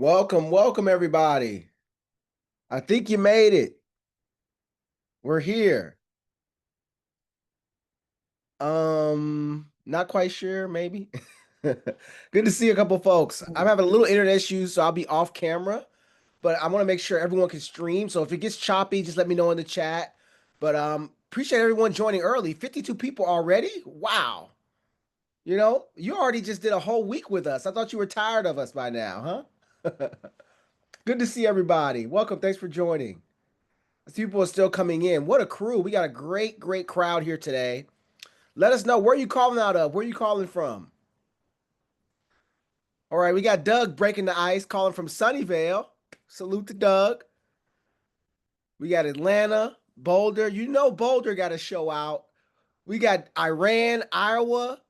Welcome everybody. I think you made it. We're here. Not quite sure, maybe. Good to see a couple folks. I'm having a little internet issues, so I'll be off camera, but I want to make sure everyone can stream. So if it gets choppy, just let me know in the chat. But appreciate everyone joining early. 52 people already? Wow. You already just did a whole week with us. I thought you were tired of us by now, huh? Good to see everybody. Welcome. Thanks for joining. People are still coming in. What a crew. We got a great crowd here today. Let us know where you calling out of. Where you calling from? All right, we got Doug breaking the ice, calling from Sunnyvale. Salute to Doug. We got Atlanta, Boulder. Boulder got a show out. We got Iran, Iowa.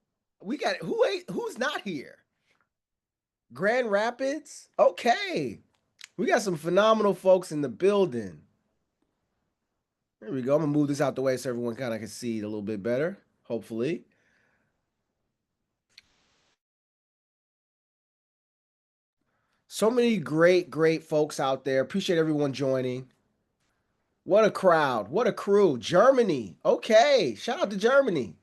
We got who's not here? Grand Rapids. Okay. We got some phenomenal folks in the building. There we go. I'm gonna move this out the way so everyone kind of can see it a little bit better, hopefully. So many great folks out there. Appreciate everyone joining. What a crowd. What a crew. Germany. Okay. Shout out to Germany.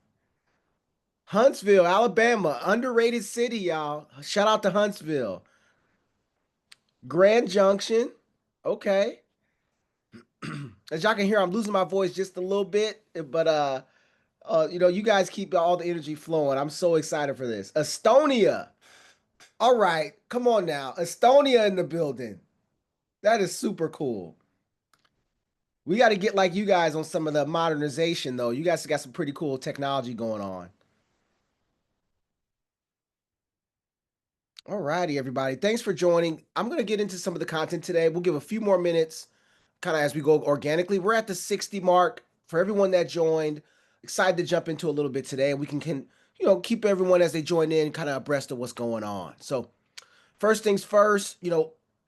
Huntsville, Alabama. Underrated city, y'all. Shout out to Huntsville. Grand Junction. Okay. As y'all can hear, I'm losing my voice just a little bit, but you guys keep all the energy flowing. I'm so excited for this. Estonia. All right. Come on now. Estonia in the building. That is super cool. We got to get like you guys on some of the modernization, though. You guys got some pretty cool technology going on. All righty, everybody. Thanks for joining. I'm going to get into some of the content today. We'll give a few more minutes kind of as we go organically. We're at the 60 mark for everyone that joined. Excited to jump into a little bit today. We can keep everyone as they join in kind of abreast of what's going on. So, first things first,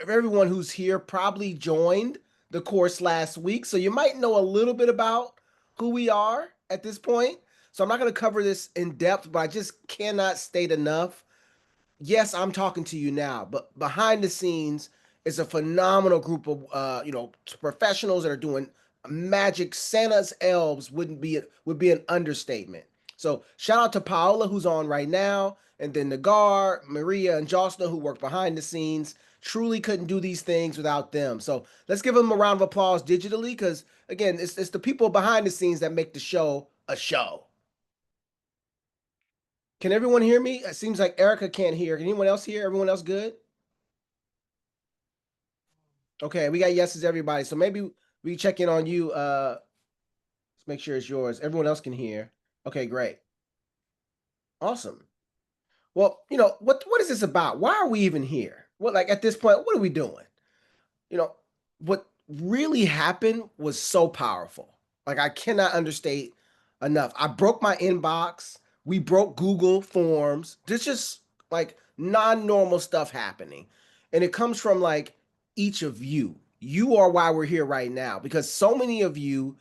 everyone who's here probably joined the course last week. So you might know a little bit about who we are at this point. So I'm not going to cover this in depth, but I just cannot state enough. Yes, I'm talking to you now, but behind the scenes is a phenomenal group of professionals that are doing magic. Santa's elves would be an understatement. So shout out to Paola who's on right now, and then Nagar, Maria, and Jocelyn who work behind the scenes. Truly couldn't do these things without them. So let's give them a round of applause digitally, because again, it's the people behind the scenes that make the show a show. Can everyone hear me? It seems like Erica can't hear. Can anyone else hear? Everyone else good? Okay, we got yeses, everybody. So maybe we check in on you. Let's make sure it's yours. Everyone else can hear. Okay, great. Awesome. Well, what is this about? Why are we even here? What, like, at this point, what are we doing? you know, what really happened was so powerful. Like, I cannot understate enough. I broke my inbox. We broke Google Forms. There's just like non-normal stuff happening. And it comes from like each of you. You are why we're here right now, because so many of you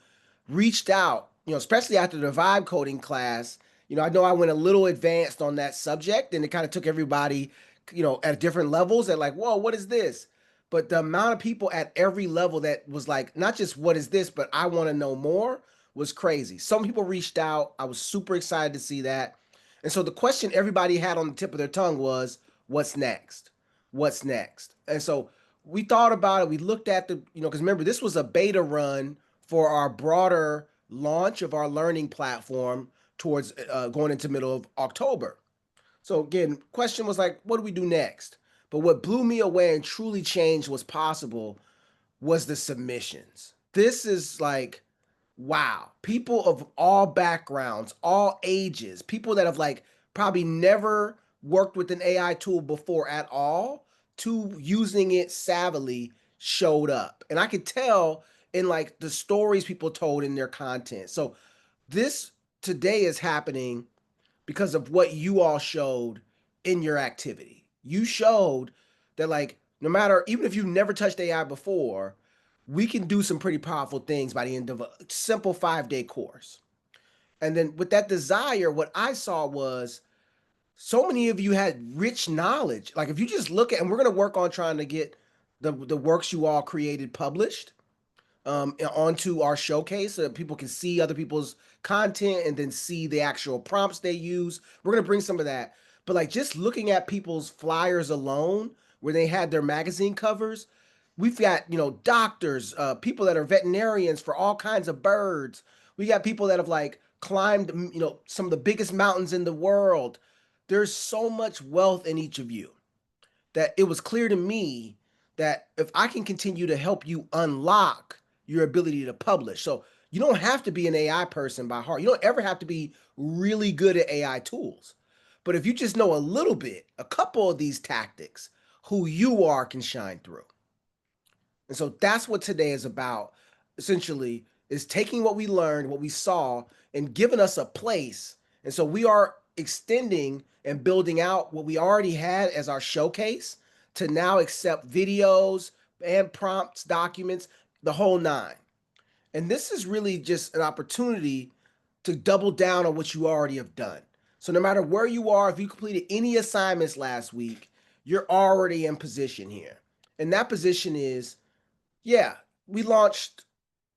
reached out, especially after the vibe coding class. I know I went a little advanced on that subject, and it kind of took everybody, at different levels at like, whoa, what is this? But the amount of people at every level that was like, not just what is this, but I want to know more was crazy. Some people reached out. I was super excited to see that. And so the question everybody had on the tip of their tongue was, what's next? What's next? And so we thought about it. We looked at because remember, this was a beta run for our broader launch of our learning platform towards going into middle of October. So again, question was like, what do we do next? But what blew me away and truly changed what's possible was the submissions. This is like, wow. People of all backgrounds, all ages, people that have like probably never worked with an AI tool before at all, to using it savvily showed up. And I could tell in like the stories people told in their content. So this today is happening because of what you all showed in your activity. You showed that, like, no matter, even if you've never touched AI before, we can do some pretty powerful things by the end of a simple 5-day course. And then with that desire, what I saw was so many of you had rich knowledge. Like if you just look at, and we're going to work on trying to get the works you all created published onto our showcase so that people can see other people's content and then see the actual prompts they use. We're going to bring some of that. But like just looking at people's flyers alone, where they had their magazine covers, we've got, doctors, people that are veterinarians for all kinds of birds. We got people that have like climbed, some of the biggest mountains in the world. There's so much wealth in each of you that it was clear to me that if I can continue to help you unlock your ability to publish. So you don't have to be an AI person by heart. You don't ever have to be really good at AI tools. But if you just know a little bit, a couple of these tactics, who you are can shine through. And so that's what today is about, essentially, is taking what we learned, what we saw, and giving us a place. And so we are extending and building out what we already had as our showcase to now accept videos and prompts, documents, the whole nine. And this is really just an opportunity to double down on what you already have done. So no matter where you are, if you completed any assignments last week, you're already in position here. And that position is, yeah, we launched,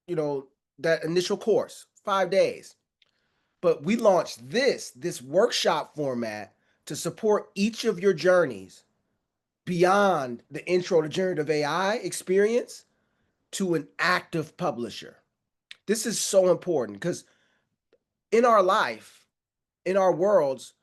you know, that initial course, 5 days. But we launched this workshop format to support each of your journeys beyond the intro to generative AI experience to an active publisher. This is so important because in our life, in our worlds,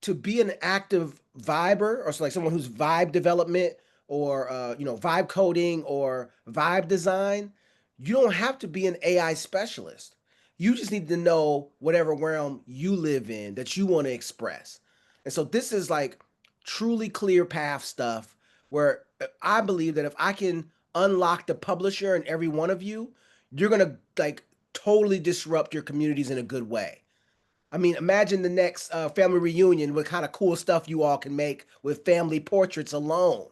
to be an active viber, or so like someone who's vibe development or vibe coding or vibe design, you don't have to be an AI specialist. You just need to know whatever realm you live in that you want to express. And so this is like truly clear path stuff where I believe that if I can unlock the publisher in every one of you, you're going to like totally disrupt your communities in a good way. I mean, imagine the next family reunion, what kind of cool stuff you all can make with family portraits alone.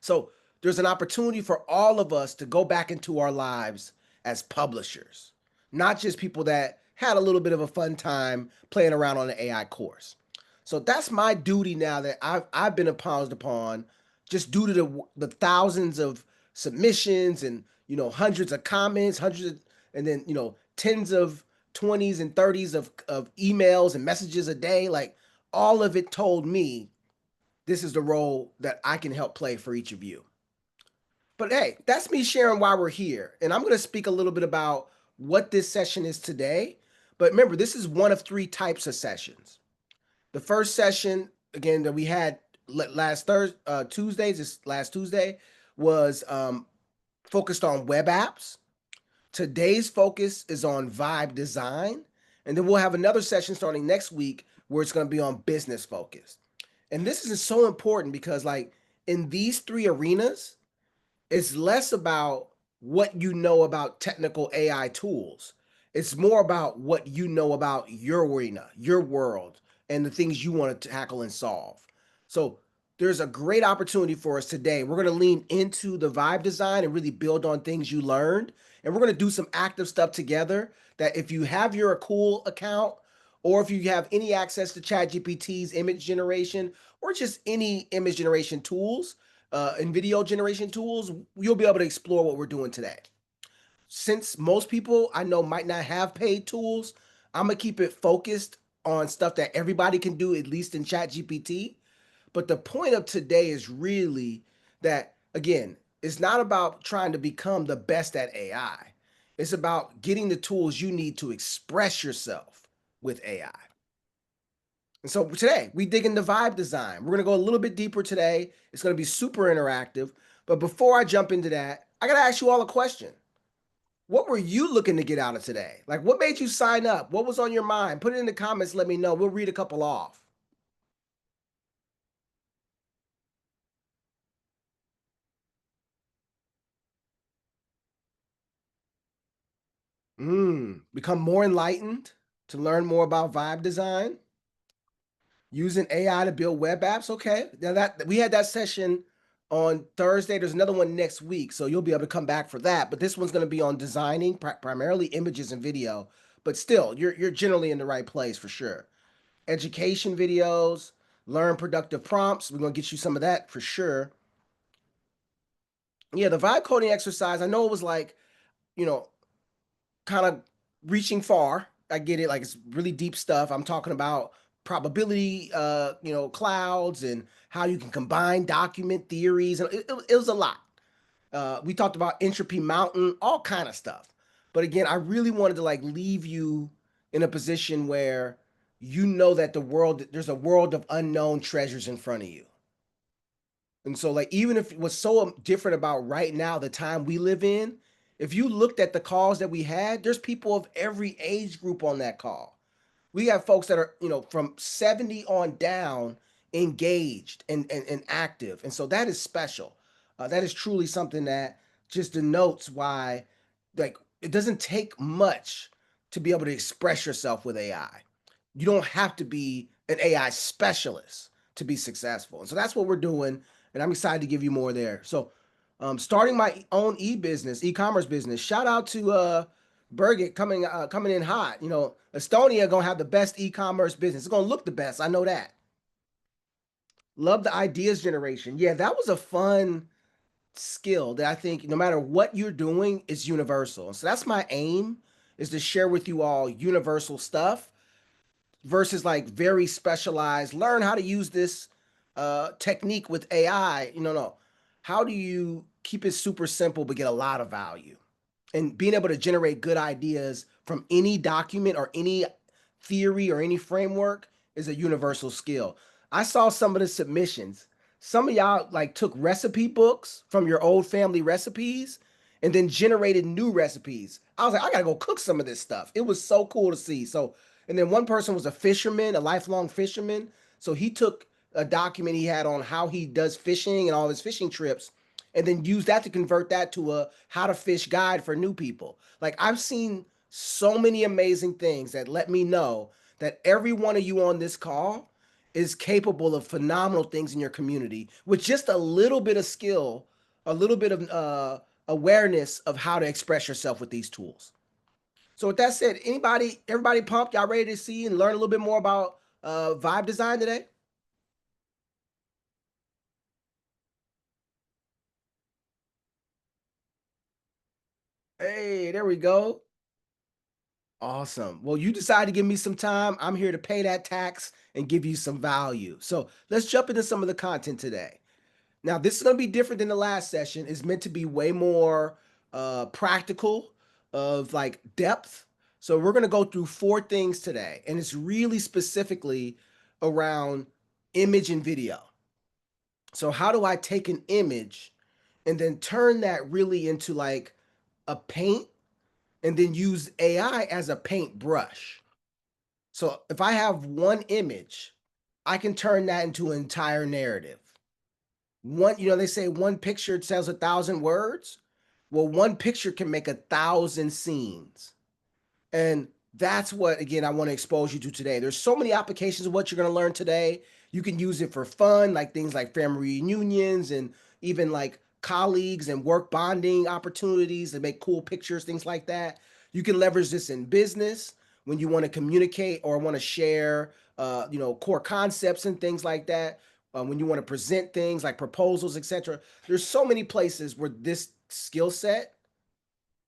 So there's an opportunity for all of us to go back into our lives as publishers, not just people that had a little bit of a fun time playing around on an AI course. So that's my duty now that I've been imposed upon, just due to the thousands of submissions and hundreds of comments, and then tens of 20s and 30s of emails and messages a day. Like all of it told me this is the role that I can help play for each of you. But hey, that's me sharing why we're here. And I'm going to speak a little bit about what this session is today. But remember, this is one of three types of sessions. The first session, again, that we had last Thursday, this last Tuesday, was focused on web apps. Today's focus is on vibe design. And then we'll have another session starting next week where it's going to be on business focus. And this is so important because, like, in these three arenas, it's less about what you know about technical AI tools. It's more about what you know about your arena, your world, and the things you want to tackle and solve. So there's a great opportunity for us today. We're going to lean into the vibe design and really build on things you learned. And we're going to do some active stuff together that if you have your cool account, or if you have any access to ChatGPT's image generation or just any image generation tools, and video generation tools, you'll be able to explore what we're doing today. Since most people I know might not have paid tools, I'm gonna keep it focused on stuff that everybody can do, at least in ChatGPT. But the point of today is really that, again, it's not about trying to become the best at AI. It's about getting the tools you need to express yourself with AI. And so today we dig into vibe design. We're going to go a little bit deeper today. It's going to be super interactive. But before I jump into that, I got to ask you all a question. What were you looking to get out of today? Like, what made you sign up? What was on your mind? Put it in the comments. Let me know. We'll read a couple off. Become more enlightened to learn more about vibe design. Using AI to build web apps. Okay. Now that we had that session on Thursday, there's another one next week, so you'll be able to come back for that. But this one's going to be on designing primarily images and video. But still, you're generally in the right place for sure. education videos, learn productive prompts. We're gonna get you some of that for sure. Yeah, the vibe coding exercise, I know it was like, you know, kind of reaching far. I get it, like it's really deep stuff. I'm talking about probability, clouds and how you can combine document theories. And it was a lot. We talked about entropy mountain, all kind of stuff. But again, I really wanted to like leave you in a position where you know that there's a world of unknown treasures in front of you. And so, like, even if what's so different about right now, the time we live in, if you looked at the calls that we had, there's people of every age group on that call. We have folks that are, from 70 on down engaged and active. And so that is special. That is truly something that just denotes why, like, it doesn't take much to be able to express yourself with AI. You don't have to be an AI specialist to be successful. And so that's what we're doing. And I'm excited to give you more there. So, starting my own e-commerce business. Shout out to Birgit coming in hot. Estonia gonna have the best e-commerce business. It's gonna look the best. I know that. Love the ideas generation. Yeah, that was a fun skill that I think no matter what you're doing is universal. So that's my aim is to share with you all universal stuff versus like very specialized. Learn how to use this technique with AI. No. How do you keep it super simple but get a lot of value? And being able to generate good ideas from any document or any theory or any framework is a universal skill. I saw some of the submissions. Some of y'all like took recipe books from your old family recipes and then generated new recipes. I was like, I gotta go cook some of this stuff. It was so cool to see. So, and then one person was a fisherman, a lifelong fisherman. So he took a document he had on how he does fishing and all his fishing trips and then use that to convert that to a how to fish guide for new people. Like I've seen so many amazing things that let me know that every one of you on this call is capable of phenomenal things in your community with just a little bit of skill, a little bit of awareness of how to express yourself with these tools. So with that said, everybody pumped? Y'all ready to see and learn a little bit more about vibe design today? Hey, there we go. Awesome. Well, you decide to give me some time. I'm here to pay that tax and give you some value. So let's jump into some of the content today. Now, this is going to be different than the last session. It's meant to be way more practical, of like depth. So we're going to go through four things today, and it's really specifically around image and video. So how do I take an image and then turn that really into like a paint and then use AI as a paintbrush? So if I have one image, I can turn that into an entire narrative. They say one picture tells 1,000 words. Well, one picture can make 1,000 scenes. And that's what, again, I want to expose you to today. There's so many applications of what you're going to learn today. You can use it for fun, like things like family reunions and even like colleagues and work bonding opportunities to make cool pictures, things like that. You can leverage this in business when you want to communicate or want to share, core concepts and things like that. When you want to present things like proposals, etc. There's so many places where this skill set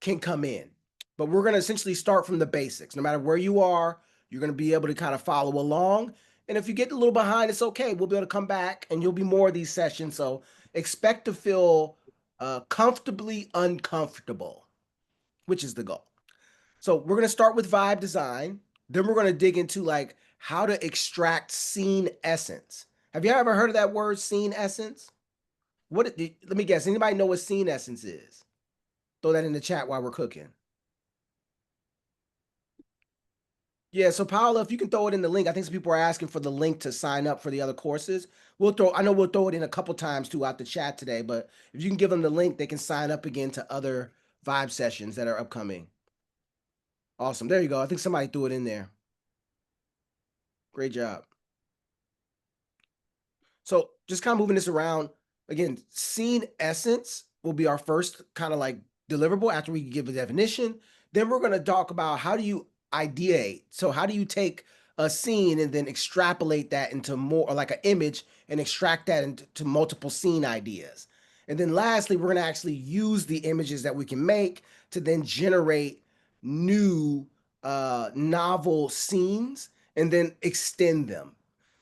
can come in. But we're going to essentially start from the basics. No matter where you are, you're going to be able to kind of follow along. And if you get a little behind, it's okay. We'll be able to come back and you'll be more of these sessions. So expect to feel comfortably uncomfortable, which is the goal. So we're going to start with vibe design. Then we're going to dig into like how to extract scene essence. Have you ever heard of that word, scene essence? Let me guess. Anybody know what scene essence is? Throw that in the chat while we're cooking. Yeah, so Paula, if you can throw it in the link, I think some people are asking for the link to sign up for the other courses. I know we'll throw it in a couple times throughout the chat today, but if you can give them the link, they can sign up again to other vibe sessions that are upcoming. Awesome. There you go. I think somebody threw it in there. Great job. So just kind of moving this around again, scene essence will be our first kind of like deliverable after we give a definition. Then we're going to talk about how do you ideate. So how do you take a scene and then extrapolate that into more, or like an image, and extract that into multiple scene ideas. And then lastly, we're going to actually use the images that we can make to then generate new novel scenes and then extend them.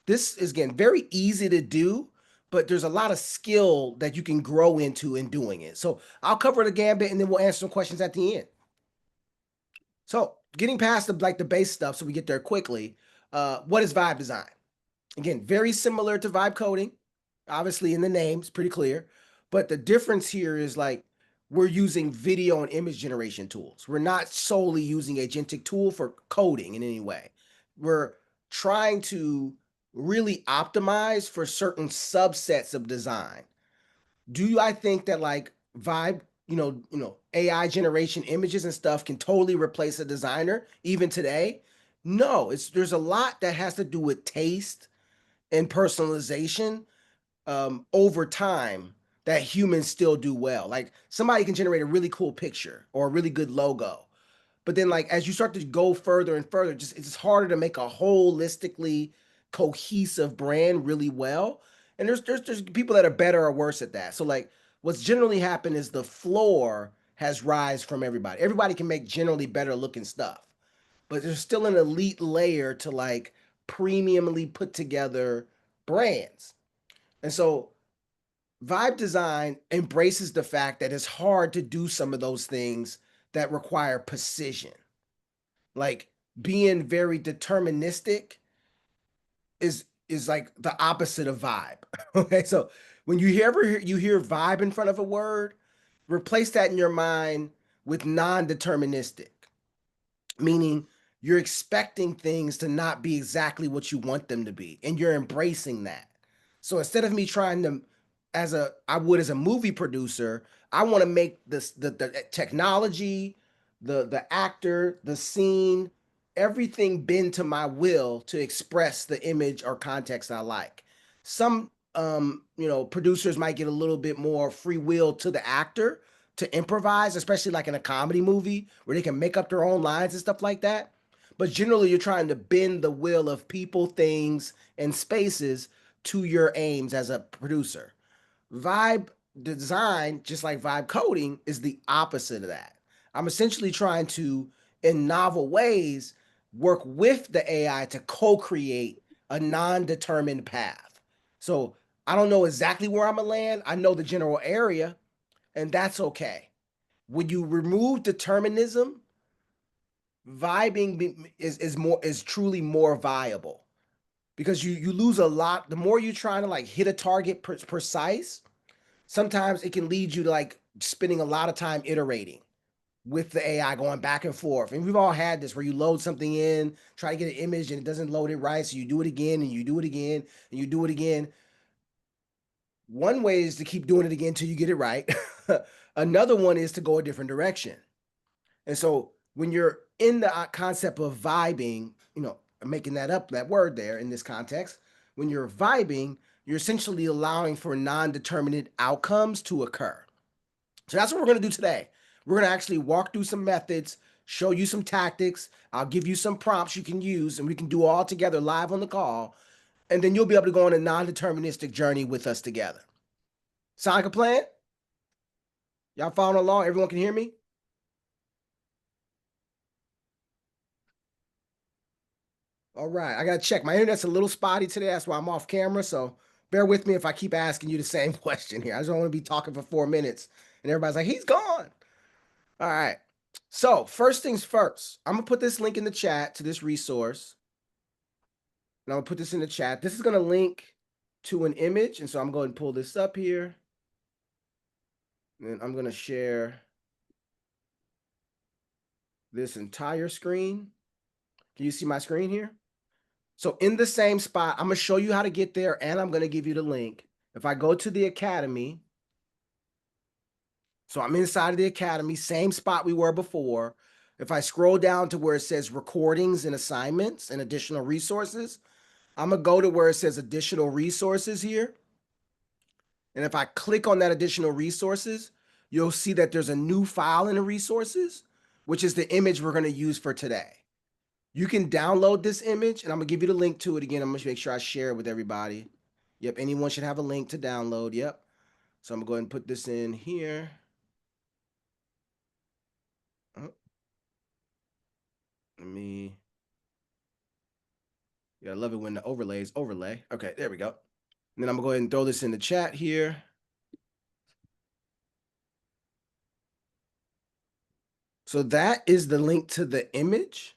This is, again, very easy to do, but there's a lot of skill that you can grow into in doing it. So I'll cover the gambit and then we'll answer some questions at the end. So getting past the base stuff so we get there quickly, what is vibe design? Again, very similar to vibe coding. Obviously, in the name, it's pretty clear. But the difference here is like we're using video and image generation tools. We're not solely using agentic tool for coding in any way. We're trying to really optimize for certain subsets of design. Do I think that like vibe, AI generation images and stuff can totally replace a designer even today? No, there's a lot that has to do with taste and personalization over time that humans still do well. Like somebody can generate a really cool picture or a really good logo, but then like as you start to go further and further, it's harder to make a holistically cohesive brand really well. And there's people that are better or worse at that. So like what's generally happened is the floor has rise from everybody. Everybody can make generally better looking stuff, but there's still an elite layer to like premiumly put together brands. And so vibe design embraces the fact that it's hard to do some of those things that require precision. Like being very deterministic is like the opposite of vibe. Okay, so when you hear vibe in front of a word, replace that in your mind with non-deterministic, meaning you're expecting things to not be exactly what you want them to be, and you're embracing that. So instead of me trying to, as a movie producer, I want to make the technology, the actor, the scene, everything bend to my will to express the image or context I like. Some producers might get a little bit more free will to the actor to improvise, especially like in a comedy movie where they can make up their own lines and stuff like that. But generally, you're trying to bend the will of people, things, and spaces to your aims as a producer. Vibe design, just like vibe coding, is the opposite of that. I'm essentially trying to, in novel ways, work with the AI to co create a non determined path. So I don't know exactly where I'm going to land. I know the general area, and that's okay. When you remove determinism, vibing is truly more viable because you lose a lot. The more you're trying to like hit a target precise, sometimes it can lead you to like spending a lot of time iterating with the AI, going back and forth. And we've all had this where you load something in, try to get an image and it doesn't load it right. So you do it again and you do it again and you do it again. One way is to keep doing it again until you get it right. Another one is to go a different direction. And so when you're in the concept of vibing, I'm making that up, that word there in this context, when you're vibing, you're essentially allowing for non-determinate outcomes to occur. So that's what we're going to do today. We're going to actually walk through some methods, show you some tactics. I'll give you some prompts you can use, and we can do all together live on the call. And then you'll be able to go on a non-deterministic journey with us together. Sound like a plan? Y'all following along? Everyone can hear me? All right, I gotta check. My internet's a little spotty today. That's why I'm off camera. So bear with me if I keep asking you the same question here. I just don't want to be talking for 4 minutes and everybody's like, he's gone. All right. So first things first, I'm gonna put this link in the chat to this resource. And I'm gonna put this in the chat. This is gonna link to an image. And so I'm going to pull this up here. And I'm gonna share this entire screen. Can you see my screen here? So in the same spot, I'm going to show you how to get there, and I'm going to give you the link. If I go to the Academy, so I'm inside of the Academy, same spot we were before. If I scroll down to where it says recordings and assignments and additional resources, I'm going to go to where it says additional resources here. And if I click on that additional resources, you'll see that there's a new file in the resources, which is the image we're going to use for today. You can download this image, and I'm gonna give you the link to it again. I'm gonna make sure I share it with everybody. Yep, anyone should have a link to download. Yep. So I'm gonna go ahead and put this in here. Oh, let me. Yeah, I love it when the overlays overlay. Okay, there we go. And then I'm gonna go ahead and throw this in the chat here. So that is the link to the image.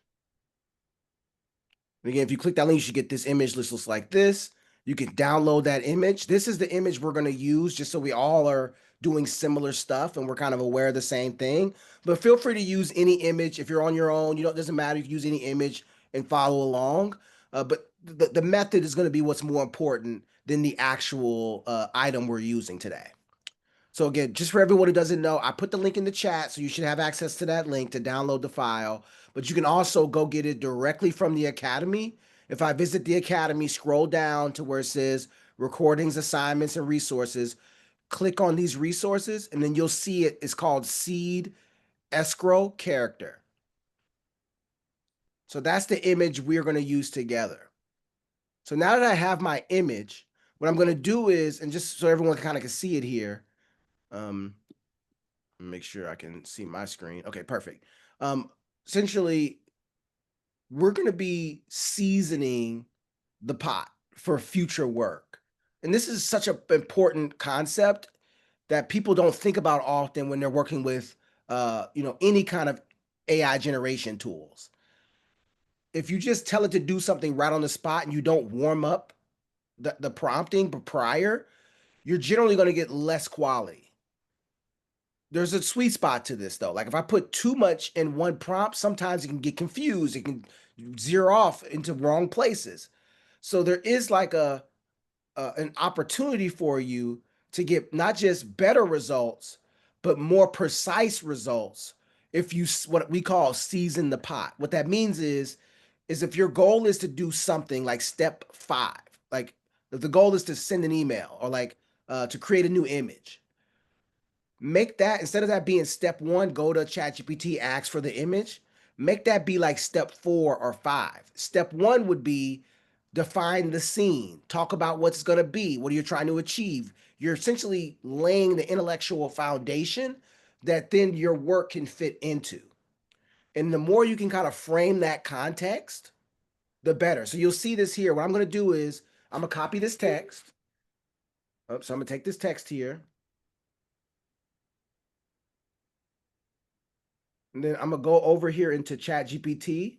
And again, if you click that link, you should get this image. This looks like this. You can download that image. This is the image we're going to use just so we all are doing similar stuff and we're kind of aware of the same thing. But feel free to use any image if you're on your own. You know, it doesn't matter if you use any image and follow along. But the method is going to be what's more important than the actual item we're using today. So again, just for everyone who doesn't know, I put the link in the chat, so you should have access to that link to download the file. But you can also go get it directly from the Academy. If I visit the Academy, scroll down to where it says recordings, assignments, and resources, click on these resources, and then you'll see it. It's called Seed Escrow Character. So that's the image we're going to use together. So now that I have my image, what I'm going to do is, and just so everyone kind of can see it here, make sure I can see my screen. Okay, perfect. Essentially, we're going to be seasoning the pot for future work. And this is such an important concept that people don't think about often when they're working with any kind of AI generation tools. If you just tell it to do something right on the spot and you don't warm up the prompting prior, you're generally going to get less quality. There's a sweet spot to this though. Like if I put too much in one prompt, sometimes it can get confused. It can zero off into wrong places. So there is like an opportunity for you to get not just better results, but more precise results if you what we call season the pot. What that means is if your goal is to do something like step 5, like if the goal is to send an email or like to create a new image, make that instead of that being step 1, go to ChatGPT, ask for the image, make that be like step 4 or 5. Step 1 would be define the scene, talk about what's going to be, what are you trying to achieve. You're essentially laying the intellectual foundation that then your work can fit into. And the more you can kind of frame that context, the better. So you'll see this here. What I'm going to do is I'm going to copy this text. So I'm going to take this text here. And then I'm going to go over here into ChatGPT.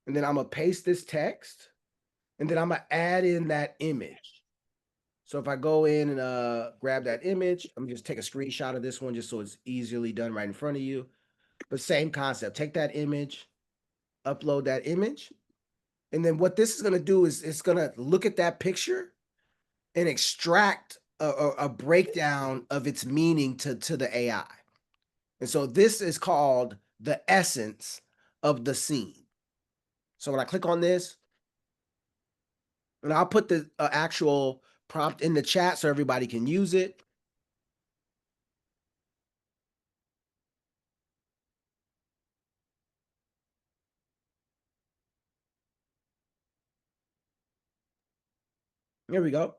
And then I'm going to paste this text. And then I'm going to add in that image. So if I go in and grab that image, I'm just take a screenshot of this one just so it's easily done right in front of you. But same concept. Take that image, upload that image. And then what this is going to do is it's going to look at that picture and extract a breakdown of its meaning to the AI. And so this is called the essence of the scene. So when I click on this, and I'll put the actual prompt in the chat so everybody can use it. There we go.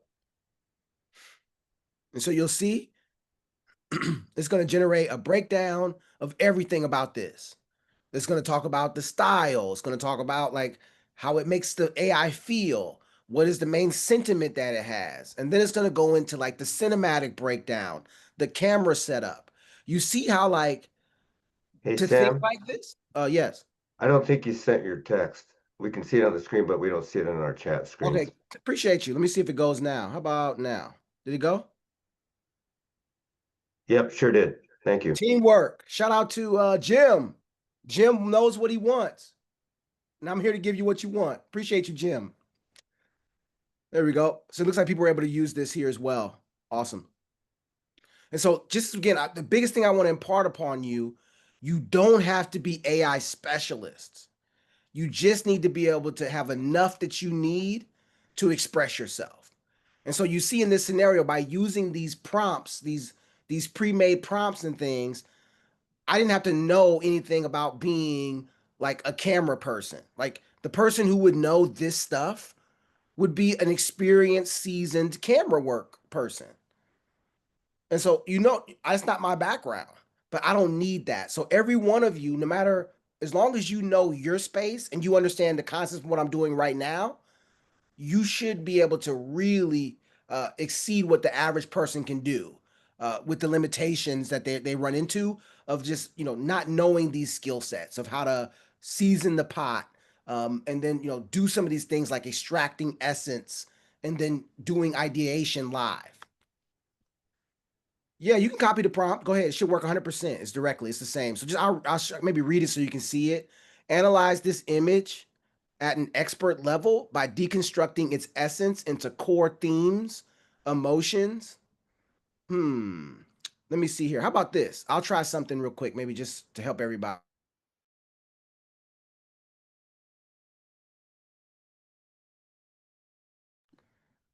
And so you'll see it's going to generate a breakdown of everything about this. It's going to talk about the style. It's going to talk about like how it makes the AI feel. What is the main sentiment that it has? And then it's going to go into like the cinematic breakdown, the camera setup. You see how like Hey, to think Sam, like this? Yes. I don't think you sent your text. We can see it on the screen, but we don't see it on our chat Okay. screens. Appreciate you. Let me see if it goes now. How about now? Did it go? Yep, sure did. Thank you. Teamwork. Shout out to Jim. Jim knows what he wants. And I'm here to give you what you want. Appreciate you, Jim. There we go. So it looks like people were able to use this here as well. Awesome. And so just again, the biggest thing I want to impart upon you, you don't have to be AI specialists. You just need to be able to have enough that you need to express yourself. And so you see in this scenario, by using these prompts, these pre-made prompts and things, I didn't have to know anything about being like a camera person. Like the person who would know this stuff would be an experienced, seasoned camera work person. And so, that's not my background, but I don't need that. So, every one of you, no matter, as long as you know your space and you understand the concepts of what I'm doing right now, you should be able to really exceed what the average person can do with the limitations that they run into of just, not knowing these skill sets of how to season the pot, and then, do some of these things like extracting essence and then doing ideation live. Yeah, you can copy the prompt. Go ahead. It should work 100%. It's the same. So just I'll maybe read it so you can see it. Analyze this image at an expert level by deconstructing its essence into core themes, emotions. Hmm. Let me see here. How about this? I'll try something real quick, maybe just to help everybody.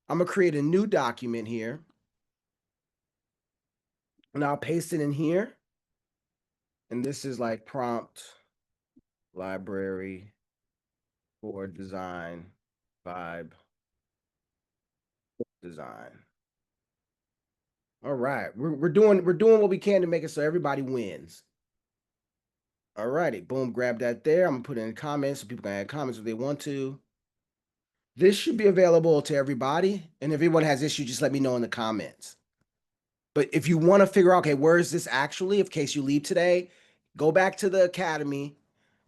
I'm gonna create a new document here, and I'll paste it in here. And this is like prompt library for design vibe design. All right, we're doing what we can to make it so everybody wins. All righty, boom, grab that there. I'm gonna put it in comments so people can add comments if they want to. This should be available to everybody, and if anyone has issues, just let me know in the comments. But if you want to figure out, okay, where is this actually? In case you leave today, go back to the academy.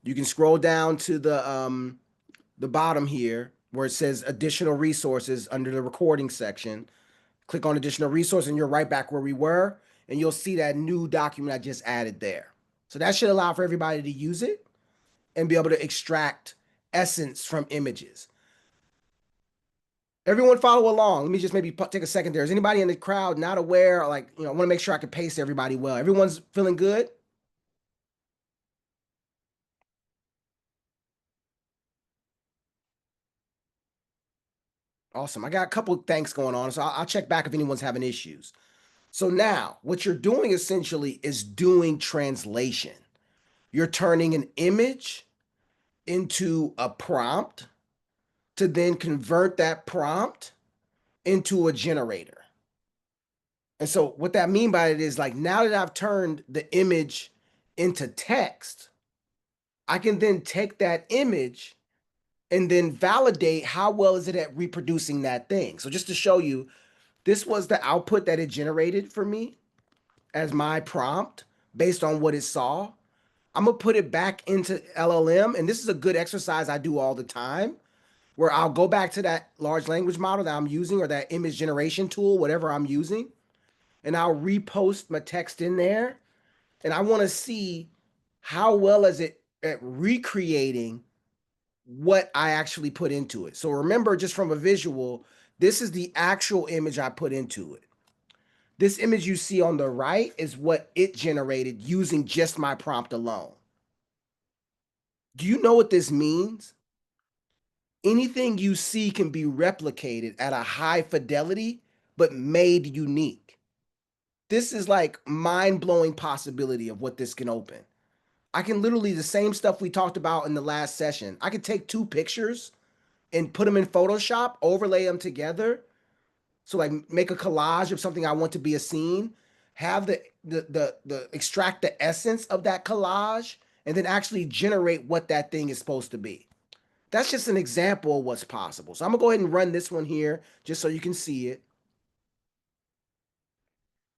You can scroll down to the bottom here where it says additional resources under the recording section. Click on additional resource, and you're right back where we were, and you'll see that new document I just added there. So that should allow for everybody to use it and be able to extract essence from images. Everyone follow along. Let me just maybe take a second there. Is anybody in the crowd not aware? Like, I want to make sure I can pace everybody well. Everyone's feeling good? Awesome. I got a couple of things going on, so I'll check back if anyone's having issues. So now, what you're doing essentially is doing translation. You're turning an image into a prompt to then convert that prompt into a generator. And so what that mean by it is like now that I've turned the image into text, I can then take that image and then validate how well is it at reproducing that thing. So just to show you, this was the output that it generated for me as my prompt based on what it saw. I'm gonna put it back into LLM, and this is a good exercise I do all the time where I'll go back to that large language model that I'm using or that image generation tool, whatever I'm using, and I'll repost my text in there. And I want to see how well is it at recreating what I actually put into it. So remember, just from a visual, this is the actual image I put into it. This image you see on the right is what it generated using just my prompt alone. Do you know what this means? Anything you see can be replicated at a high fidelity, but made unique. This is like mind-blowing possibility of what this can open. I can literally the same stuff we talked about in the last session. I could take two pictures and put them in Photoshop, overlay them together. So like make a collage of something I want to be a scene, have the extract the essence of that collage, and then actually generate what that thing is supposed to be. That's just an example of what's possible. So I'm gonna go ahead and run this one here just so you can see it.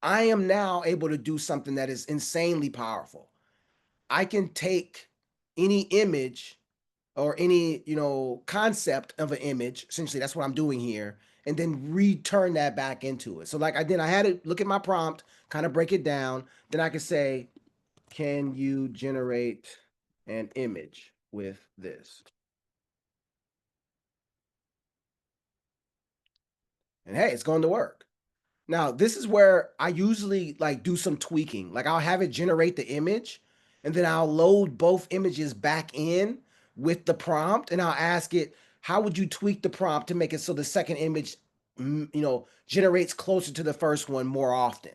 I am now able to do something that is insanely powerful. I can take any image or any, concept of an image, essentially that's what I'm doing here, and then return that back into it. So like I had to look at my prompt, kind of break it down, then I could say, can you generate an image with this? And hey, it's going to work. Now, this is where I usually like do some tweaking. Like I'll have it generate the image and then I'll load both images back in with the prompt and I'll ask it, how would you tweak the prompt to make it so the second image, generates closer to the first one more often?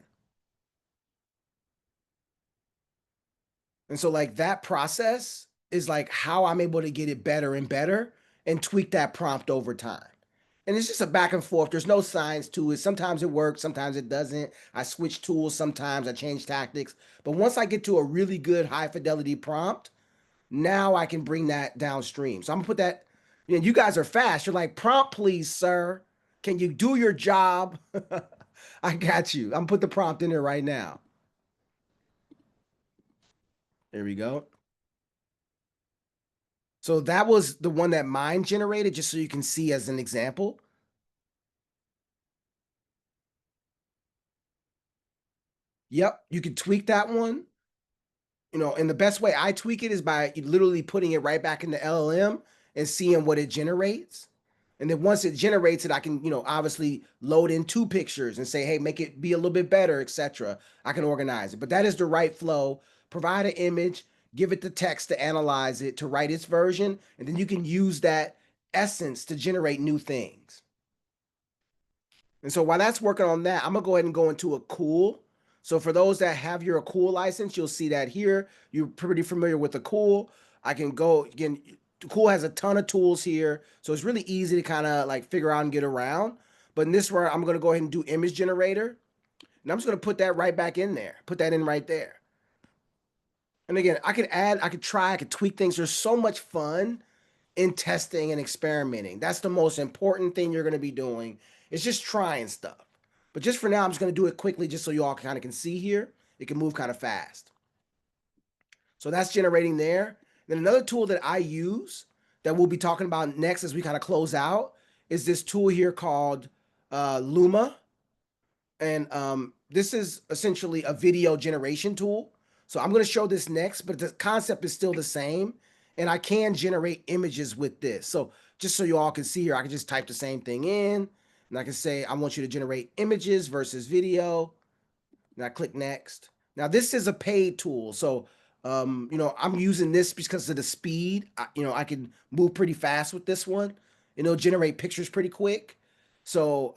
And so like that process is like how I'm able to get it better and better and tweak that prompt over time. And it's just a back and forth. There's no science to it. Sometimes it works, sometimes it doesn't. I switch tools, sometimes I change tactics. But once I get to a really good high fidelity prompt, now I can bring that downstream. So I'm gonna put that, you guys are fast. You're like, prompt, please, sir. Can you do your job? I got you. I'm gonna put the prompt in there right now. There we go. So that was the one that mine generated, just so you can see as an example. Yep, you can tweak that one. And the best way I tweak it is by literally putting it right back in the LLM and seeing what it generates. And then once it generates it, I can, obviously load in two pictures and say, hey, make it be a little bit better, etc. I can organize it. But that is the right flow. Provide an image, give it the text to analyze it, to write its version, and then you can use that essence to generate new things. And so while that's working on that, I'm gonna go ahead and go into a cool. So for those that have your cool license, you'll see that here. You're pretty familiar with the cool. I can go again. Cool has a ton of tools here, so it's really easy to kind of like figure out and get around. But in this one, I'm gonna go ahead and do image generator, and I'm just gonna put that right back in there. Put that in right there. And again, I could add, I could try, I could tweak things. There's so much fun in testing and experimenting. That's the most important thing you're going to be doing. It's just trying stuff. But just for now, I'm just going to do it quickly just so you all kind of can see here. It can move kind of fast. So that's generating there. Then another tool that I use that we'll be talking about next as we kind of close out is this tool here called Luma. And this is essentially a video generation tool. So I'm going to show this next, but the concept is still the same. And I can generate images with this. So just so you all can see here, I can just type the same thing in. And I can say, I want you to generate images versus video. And I click next. Now this is a paid tool. So, I'm using this because of the speed. I can move pretty fast with this one. And it'll generate pictures pretty quick. So,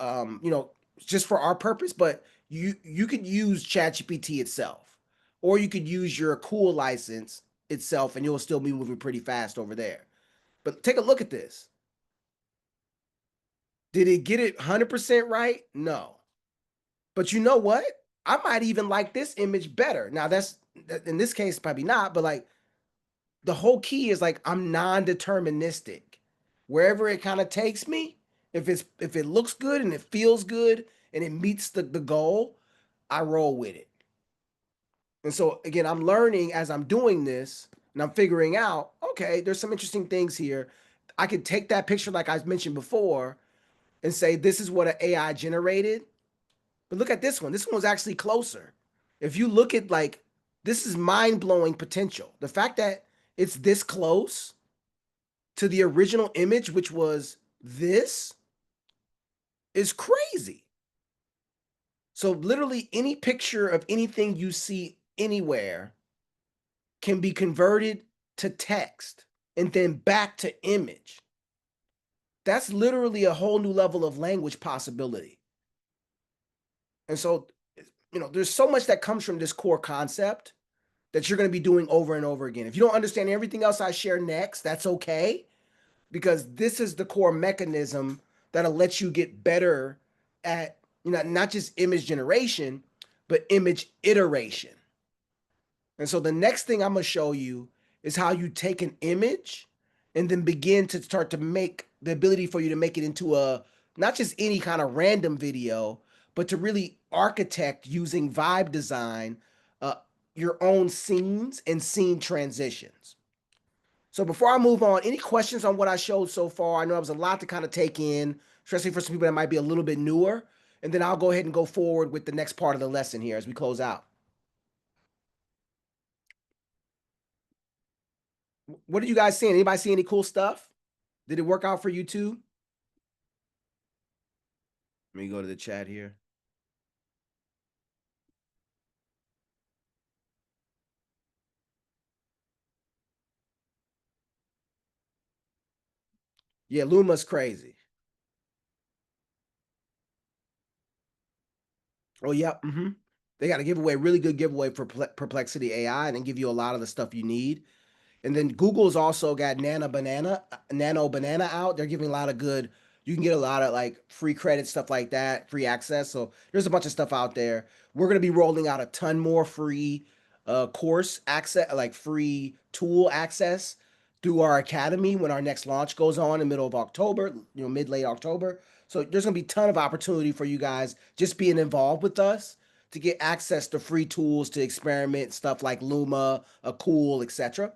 just for our purpose, but you could use ChatGPT itself, or you could use your cool license itself, and you'll still be moving pretty fast over there. But take a look at this. Did it get it 100% right? No. But you know what? I might even like this image better. Now that's in this case probably not, but like the whole key is like I'm non-deterministic. Wherever it kind of takes me, if it looks good and it feels good and it meets the goal, I roll with it. And so again, I'm learning as I'm doing this and I'm figuring out, okay, there's some interesting things here. I could take that picture like I mentioned before and say this is what an AI generated. But look at this one. This one's actually closer. If you look at like this is mind-blowing potential. The fact that it's this close to the original image, which was this, is crazy. So literally any picture of anything you see anywhere can be converted to text and then back to image. That's literally a whole new level of language possibility. And so, there's so much that comes from this core concept that you're going to be doing over and over again. If you don't understand everything else I share next, that's okay, because this is the core mechanism that'll let you get better at, not just image generation, but image iteration. And so the next thing I'm going to show you is how you take an image and then begin to start to make the ability for you to make it into a not just any kind of random video, but to really architect using vibe design uh, your own scenes and scene transitions. So before I move on, any questions on what I showed so far? I know it was a lot to kind of take in, especially for some people that might be a little bit newer. And then I'll go ahead and go forward with the next part of the lesson here as we close out. What are you guys seeing? Anybody see any cool stuff? Did it work out for you too? Let me go to the chat here. Yeah, Luma's crazy. Oh, yep. They got a giveaway, really good giveaway for Perplexity AI, and then give you a lot of the stuff you need. And then Google's also got Nano Banana out. They're giving a lot of good. You can get a lot of like free credit stuff like that, free access. So there's a bunch of stuff out there. We're gonna be rolling out a ton more free course access, like free tool access through our academy when our next launch goes on in the middle of October, mid late October. So there's gonna be a ton of opportunity for you guys just being involved with us to get access to free tools to experiment stuff like Luma, a Cool, etc.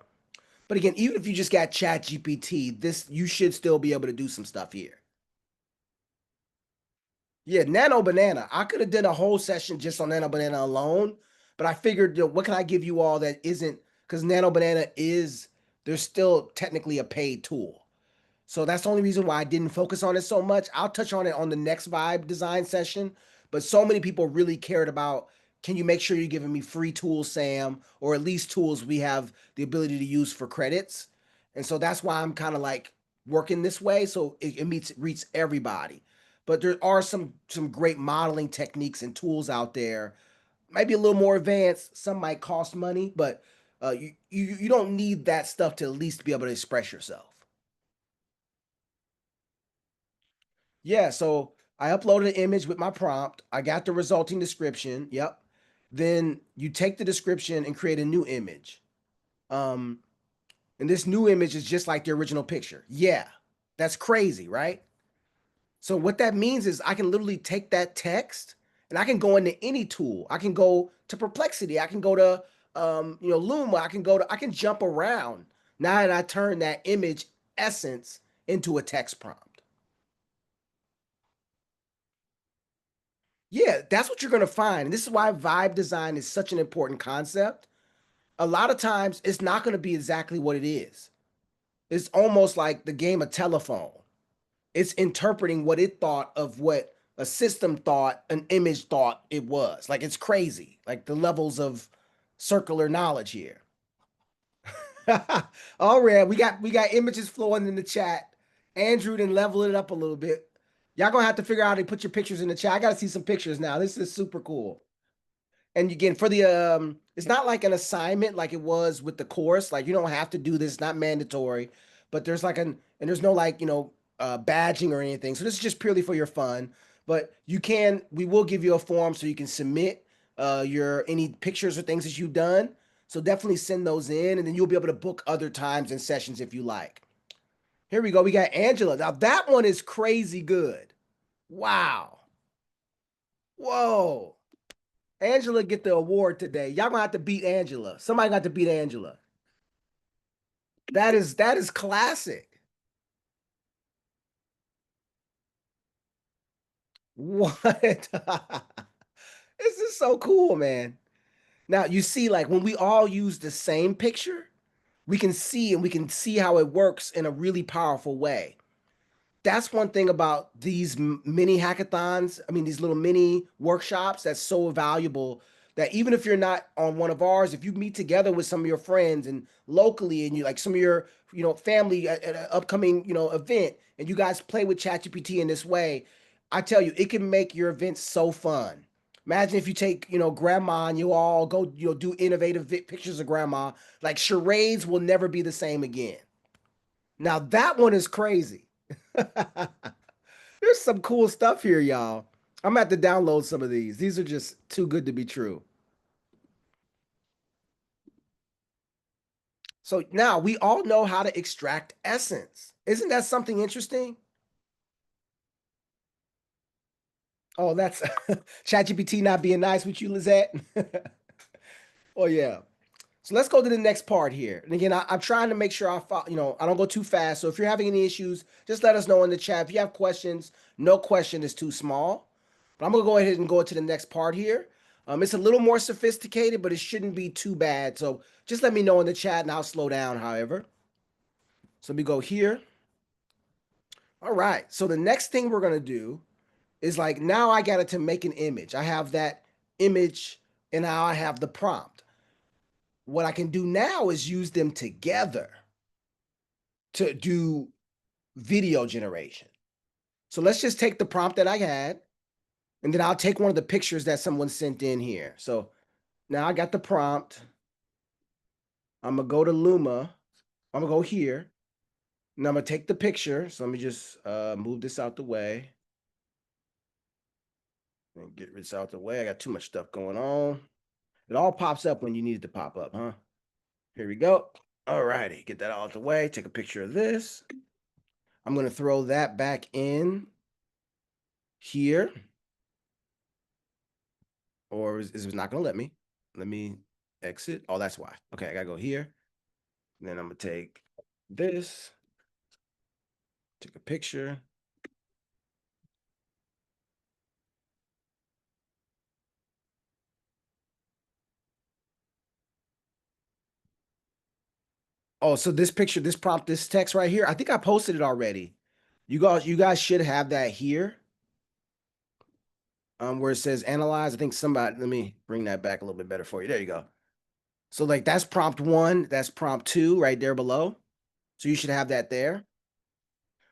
But again, even if you just got Chat GPT, this you should still be able to do some stuff here. Yeah, Nano Banana. I could have done a whole session just on Nano Banana alone, but I figured, what can I give you all that isn't, because Nano Banana is, there's still technically a paid tool. So that's the only reason why I didn't focus on it so much. I'll touch on it on the next vibe design session, but so many people really cared about, can you make sure you're giving me free tools, Sam, or at least tools we have the ability to use for credits. And so that's why I'm kind of like working this way so it reaches everybody. But there are some great modeling techniques and tools out there. Might be a little more advanced. Some might cost money, but you don't need that stuff to at least be able to express yourself. Yeah, so I uploaded an image with my prompt. I got the resulting description. Yep. Then you take the description and create a new image. Um, and this new image is just like the original picture. Yeah, that's crazy, right? So what that means is I can literally take that text and I can go into any tool. I can go to Perplexity. I can go to Luma. I can jump around. Now that I turn that image essence into a text prompt. Yeah, that's what you're going to find. And this is why vibe design is such an important concept. A lot of times it's not going to be exactly what it is. It's almost like the game of telephone. It's interpreting what it thought of what a system thought an image thought it was. Like it's crazy. Like the levels of circular knowledge here. All right, we got images flowing in the chat. Andrew didn't level it up a little bit. Y'all gonna have to figure out how to put your pictures in the chat. I gotta see some pictures now. This is super cool. And again, for the it's not like an assignment like it was with the course. Like you don't have to do this, not mandatory, but there's like and there's no like, badging or anything. So this is just purely for your fun. But we will give you a form so you can submit your any pictures or things that you've done. So definitely send those in, and then you'll be able to book other times and sessions if you like. Here we go. We got Angela. Now that one is crazy good. Wow. Whoa. Angela get the award today. Y'all gonna have to beat Angela. Somebody got to beat Angela. That is classic. What? This is so cool, man. Now you see, like when we all use the same picture, we can see how it works in a really powerful way. That's one thing about these mini hackathons. I mean, these little mini workshops that's so valuable that even if you're not on one of ours, if you meet together with some of your friends and locally and you like some of your, family at an upcoming, event and you guys play with ChatGPT in this way, I tell you, it can make your events so fun. Imagine if you take, grandma and you all go, do innovative pictures of grandma. Like charades will never be the same again. Now that one is crazy. There's some cool stuff here, y'all. I'm gonna have to download some of these. These are just too good to be true. So now we all know how to extract essence. Isn't that something interesting? Oh, that's ChatGPT not being nice with you, Lizette. Oh yeah. So let's go to the next part here. And again, I'm trying to make sure I don't go too fast. So if you're having any issues, just let us know in the chat. If you have questions, no question is too small. But I'm gonna go ahead and go to the next part here. It's a little more sophisticated, but it shouldn't be too bad. So just let me know in the chat and I'll slow down, however. So we go here. All right. So the next thing we're gonna do is like now I got it to make an image. I have that image and now I have the prompt. What I can do now is use them together to do video generation. So let's just take the prompt that I had, and then I'll take one of the pictures that someone sent in here. So now I got the prompt. I'm gonna go to Luma. I'm gonna go here. Now I'm gonna take the picture. So let me just move this out the way and get this out the way. I got too much stuff going on. It all pops up when you need it to pop up, huh? Here we go. All righty, get that all out the way. Take a picture of this. I'm gonna throw that back in here, or is it not gonna let me? Let me exit. Oh, that's why. Okay, I gotta go here. And then I'm gonna take this, take a picture. Oh, so this picture, this prompt, this text right here, I think I posted it already. You guys should have that here. Where it says analyze. I think somebody, let me bring that back a little bit better for you. There you go. So like that's prompt one, that's prompt two right there below. So you should have that there.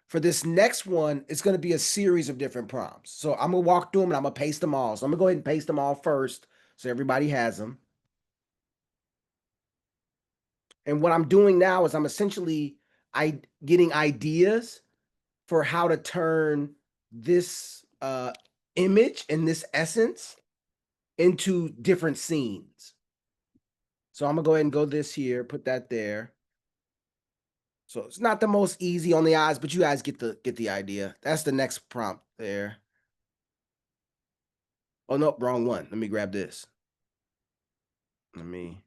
For this next one, it's going to be a series of different prompts. So I'm going to walk through them and I'm going to paste them all. So I'm going to go ahead and paste them all first so everybody has them. And what I'm doing now is I'm essentially getting ideas for how to turn this image and this essence into different scenes. So I'm gonna go ahead and go this here, put that there. So it's not the most easy on the eyes, but you guys get the idea. That's the next prompt there. Oh no, wrong one. Let me grab this. Let me.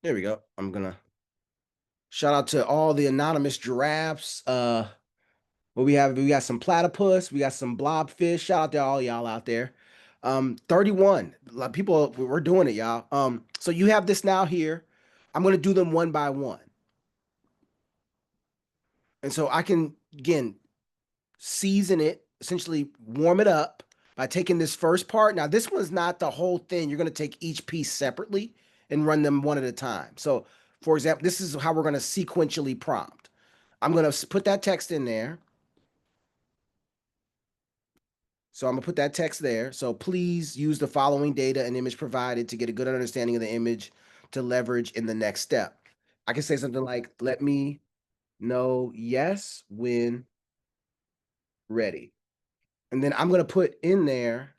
There we go. I'm gonna shout out to all the anonymous giraffes. What we got some platypus, we got some blobfish. Shout out to all y'all out there. 31. A lot of people, we're doing it, y'all. So you have this now here. I'm gonna do them one by one. And so I can again season it, essentially warm it up by taking this first part. Now, this one's not the whole thing. You're gonna take each piece separately and run them one at a time. So, for example, this is how we're gonna sequentially prompt. I'm gonna put that text in there. So I'm gonna put that text there. So please use the following data and image provided to get a good understanding of the image to leverage in the next step. I can say something like, let me know yes when ready. And then I'm gonna put in there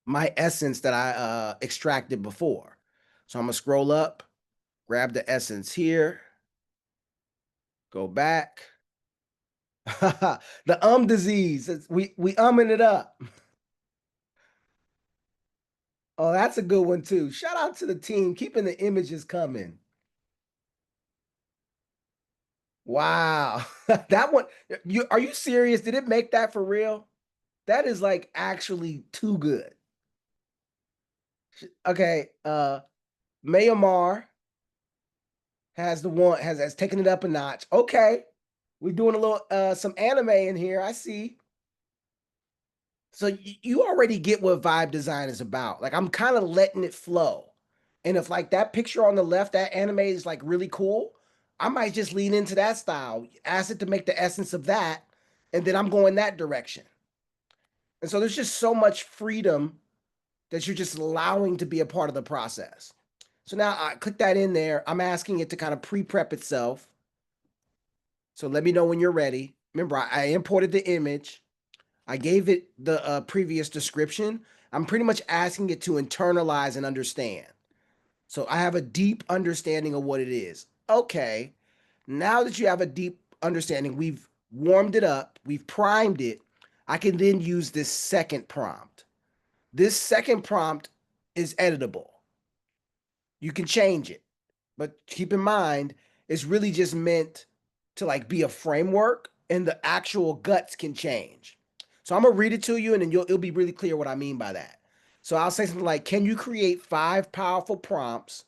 my essence that I extracted before. So I'm gonna scroll up, grab the essence here, go back. The disease. We umming it up. Oh, that's a good one too. Shout out to the team keeping the images coming. Wow. That one, you are you serious? Did it make that for real? That is like actually too good. Okay, Mayamar has the one has taken it up a notch. Okay. We're doing a little some anime in here. I see. So you already get what vibe design is about. Like I'm kind of letting it flow. And if like that picture on the left, that anime is like really cool, I might just lean into that style, ask it to make the essence of that, and then I'm going that direction. And so there's just so much freedom that you're just allowing to be a part of the process. So now I click that in there. I'm asking it to kind of pre-prep itself. So let me know when you're ready. Remember, I imported the image. I gave it the previous description. I'm pretty much asking it to internalize and understand. So I have a deep understanding of what it is. Okay, now that you have a deep understanding, we've warmed it up, we've primed it. I can then use this second prompt. This second prompt is editable. You can change it, but keep in mind, it's really just meant to like be a framework and the actual guts can change. So I'm gonna read it to you and then it'll be really clear what I mean by that. So I'll say something like, can you create 5 powerful prompts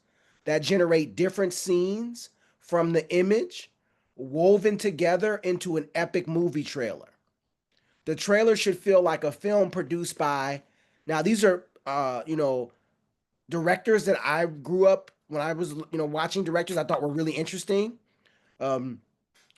that generate different scenes from the image woven together into an epic movie trailer? The trailer should feel like a film produced by, now these are, directors that I grew up when I was, watching directors I thought were really interesting. Um,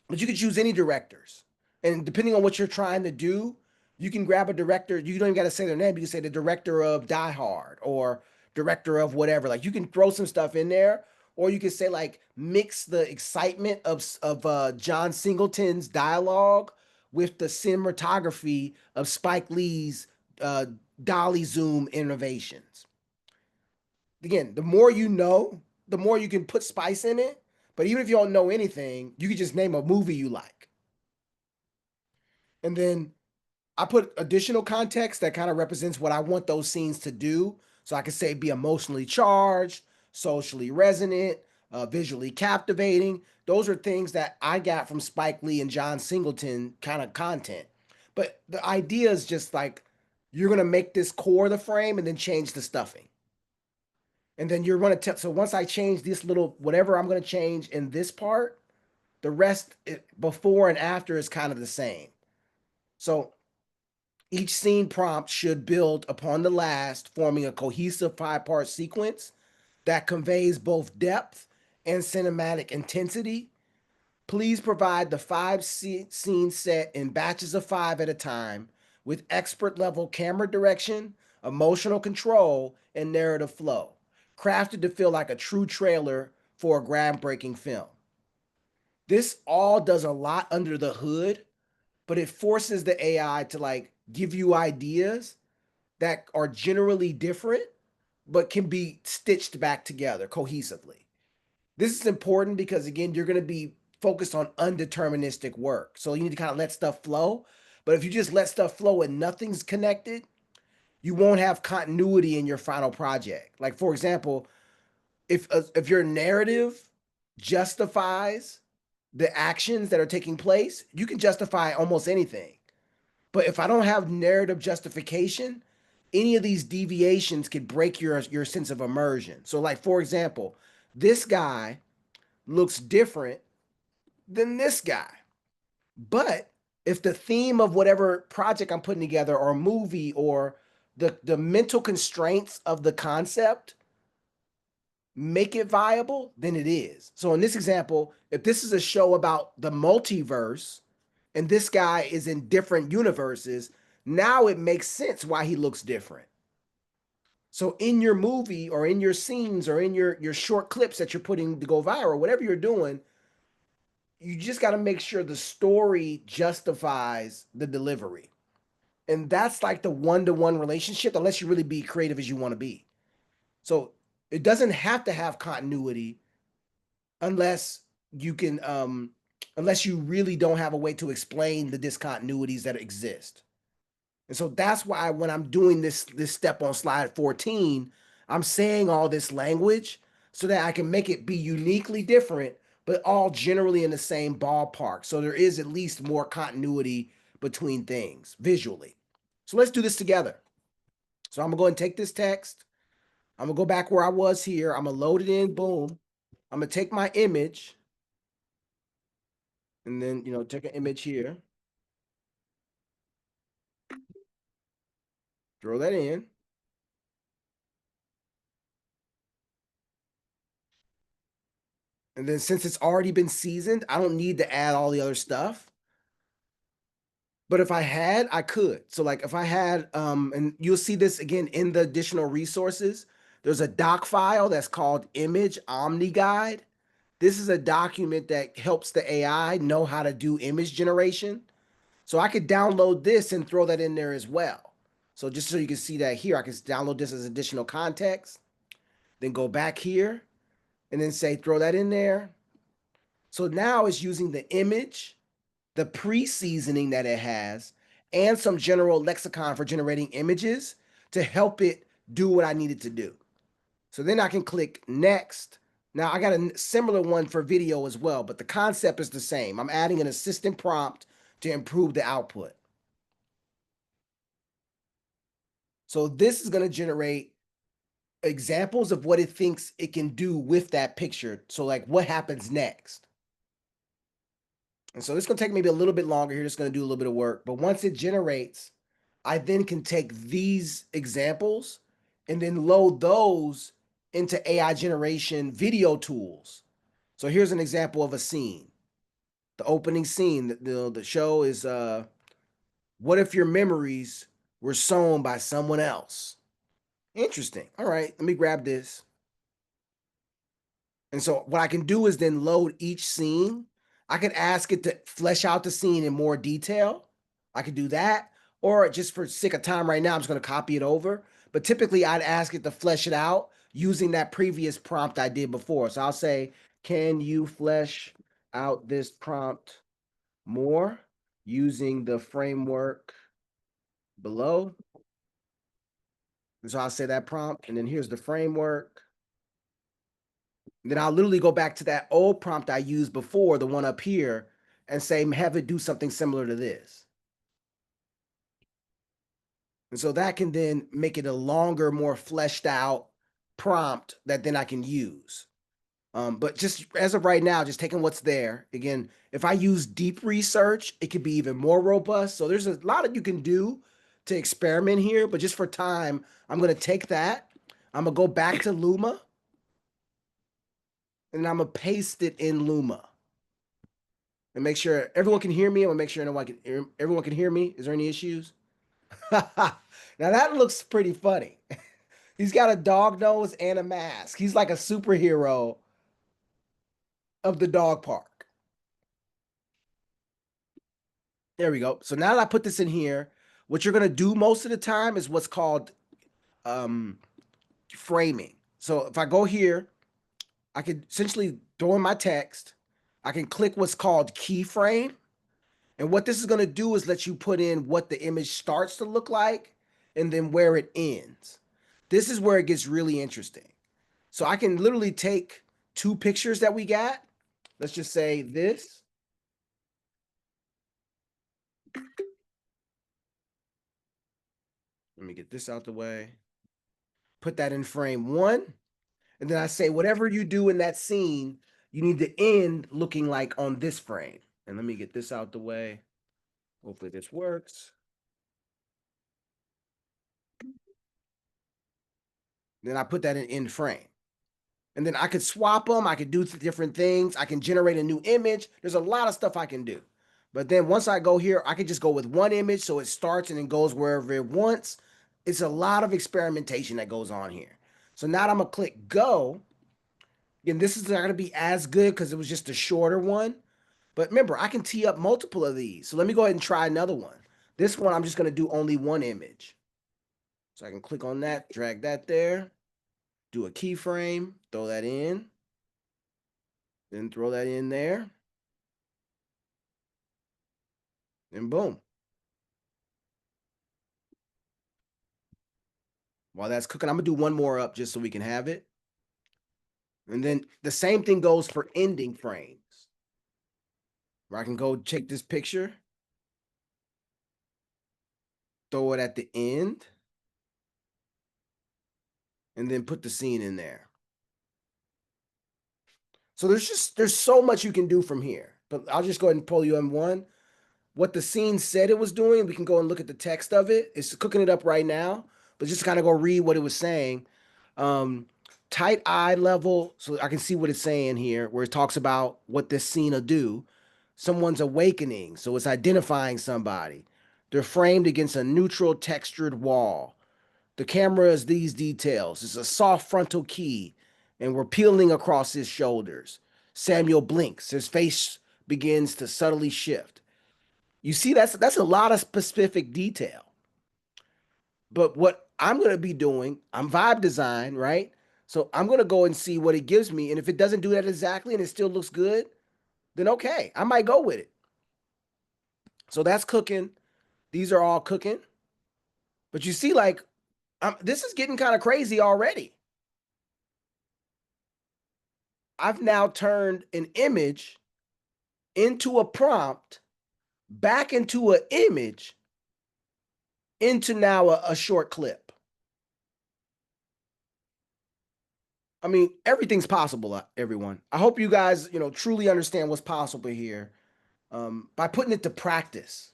but you could choose any directors, and depending on what you're trying to do, You can grab a director. You don't even got to say their name. You can say the director of Die Hard or director of whatever. Like you can throw some stuff in there, or you can say like mix the excitement of John Singleton's dialogue with the cinematography of Spike Lee's uh, dolly zoom innovations. Again, the more you know, the more you can put spice in it. But even if you don't know anything, you can just name a movie you like, and then I put additional context that kind of represents what I want those scenes to do. So I could say be emotionally charged, socially resonant, visually captivating. Those are things that I got from Spike Lee and John Singleton kind of content. But the idea is just like you're gonna make this core the frame and then change the stuffing. And then you're gonna tell. So once I change this little whatever I'm gonna change in this part, the rest before and after is kind of the same. So each scene prompt should build upon the last, forming a cohesive 5-part sequence that conveys both depth and cinematic intensity. Please provide the scene set in batches of 5 at a time with expert level camera direction, emotional control, and narrative flow, crafted to feel like a true trailer for a groundbreaking film. This all does a lot under the hood, but it forces the AI to like give you ideas that are generally different, but can be stitched back together cohesively. This is important because, again, you're going to be focused on undeterministic work. So you need to kind of let stuff flow. But if you just let stuff flow and nothing's connected, you won't have continuity in your final project. Like, for example, if your narrative justifies the actions that are taking place, you can justify almost anything. But if I don't have narrative justification, any of these deviations could break your sense of immersion. So, like for example, this guy looks different than this guy. But if the theme of whatever project I'm putting together or movie or the mental constraints of the concept make it viable, then it is. So in this example, if this is a show about the multiverse and this guy is in different universes, now it makes sense why he looks different. So in your movie or in your scenes or in your short clips that you're putting to go viral, whatever you're doing, you just got to make sure the story justifies the delivery. And that's like the one-to-one relationship unless you really be creative as you want to be. So it doesn't have to have continuity unless you can unless you really don't have a way to explain the discontinuities that exist. And so that's why when I'm doing this step on slide 14, I'm saying all this language so that I can make it be uniquely different, but all generally in the same ballpark. So there is at least more continuity between things visually. So let's do this together. So I'm gonna go ahead and take this text. I'm gonna go back where I was here. I'm gonna load it in, boom. I'm gonna take my image and then, take an image here, throw that in. And then since it's already been seasoned, I don't need to add all the other stuff. But if I had, I could. So like if I had, and you'll see this again in the additional resources, there's a doc file that's called Image Omni Guide. This is a document that helps the AI know how to do image generation. So I could download this and throw that in there as well. So just so you can see that here, I can download this as additional context, then go back here and then say, throw that in there. So now it's using the image, the pre-seasoning that it has, and some general lexicon for generating images to help it do what I need it to do. So then I can click next. Now I got a similar one for video as well, but the concept is the same. I'm adding an assistant prompt to improve the output. So this is going to generate examples of what it thinks it can do with that picture. So like what happens next? And so this is going to take maybe a little bit longer here. Just going to do a little bit of work. But once it generates, I then can take these examples and then load those into AI generation video tools. So here's an example of a scene. The opening scene, the show is What if your memories were sewn by someone else? Interesting. All right, let me grab this. And so what I can do is then load each scene. I could ask it to flesh out the scene in more detail. I could do that. Or just for sake of time right now, I'm just going to copy it over. But typically, I'd ask it to flesh it out using that previous prompt I did before. So I'll say, can you flesh out this prompt more using the framework below? And so I'll say that prompt, and then here's the framework. And then I'll literally go back to that old prompt I used before, the one up here, and say, have it do something similar to this. And so that can then make it a longer, more fleshed out prompt that then I can use. But just as of right now, just taking what's there. Again, if I use deep research, it could be even more robust. So there's a lot that you can do to experiment here. But just for time, I'm going to take that. I'm going to go back to Luma, and I'm going to paste it in Luma. And make sure everyone can hear me. I'm gonna make sure everyone can hear me. Is there any issues? Now that looks pretty funny. He's got a dog nose and a mask. He's like a superhero of the dog park. There we go. So now that I put this in here, what you're gonna do most of the time is what's called um, framing. So if I go here, I can essentially throw in my text. I can click what's called keyframe. And what this is going to do is let you put in what the image starts to look like and then where it ends. This is where it gets really interesting. So I can literally take two pictures that we got. Let's just say this. Let me get this out the way. Put that in frame one. And then I say, whatever you do in that scene, you need to end looking like on this frame. And let me get this out the way. Hopefully this works. Then I put that in frame. And then I could swap them. I could do different things. I can generate a new image. There's a lot of stuff I can do. But then once I go here, I can just go with one image so it starts and then goes wherever it wants. It's a lot of experimentation that goes on here. So now I'm going to click go. Again, this is not going to be as good because it was just a shorter one. But remember, I can tee up multiple of these. So let me go ahead and try another one. This one, I'm just going to do only one image. So I can click on that, drag that there, do a keyframe, throw that in. Then throw that in there. And boom. While that's cooking, I'm going to do one more up just so we can have it. And then the same thing goes for ending frames. Where I can go take this picture, throw it at the end, and then put the scene in there. So there's so much you can do from here. But I'll just go ahead and pull you in one. What the scene said it was doing, we can go and look at the text of it. It's cooking it up right now, but just kind of go read what it was saying. Um, Tight eye level, so I can see what it's saying here, where it talks about what this scene will do. Someone's awakening, so it's identifying somebody. They're framed against a neutral textured wall. The camera is these details. It's a soft frontal key, and we're peeling across his shoulders. Samuel blinks. His face begins to subtly shift. You see, that's a lot of specific detail. But what I'm going to be doing, I'm vibe design, right? So I'm going to go and see what it gives me. And if it doesn't do that exactly and it still looks good, then okay, I might go with it. So that's cooking. These are all cooking. But you see, like, this is getting kind of crazy already. I've now turned an image into a prompt, back into an image, into now a short clip. I mean, everything's possible, everyone. I hope you guys, truly understand what's possible here by putting it to practice.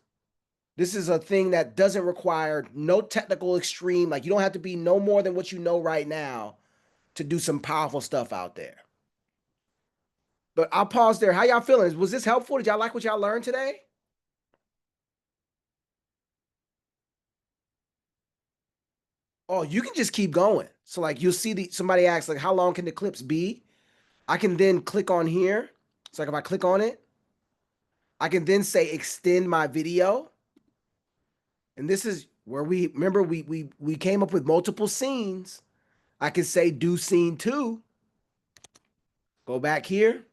This is a thing that doesn't require no technical extreme. Like you don't have to be no more than what you know right now to do some powerful stuff out there. But I'll pause there. How y'all feeling? Was this helpful? Did y'all like what y'all learned today? Oh, you can just keep going. So like you'll see somebody asks like how long can the clips be? I can then click on here. So like if I click on it, I can then say extend my video. And this is where we remember we came up with multiple scenes. I can say do scene 2. Go back here.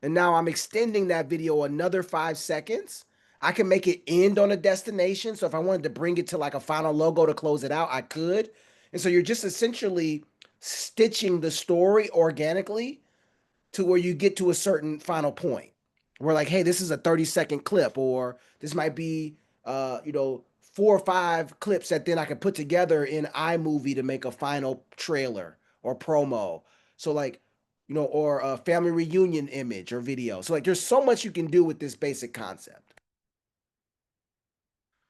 And now I'm extending that video another 5 seconds. I can make it end on a destination. So if I wanted to bring it to like a final logo to close it out, I could. And so you're just essentially stitching the story organically to where you get to a certain final point. We're like, hey, this is a 30-second clip, or this might be, 4 or 5 clips that then I can put together in iMovie to make a final trailer or promo. So like, or a family reunion image or video. So like, there's so much you can do with this basic concept.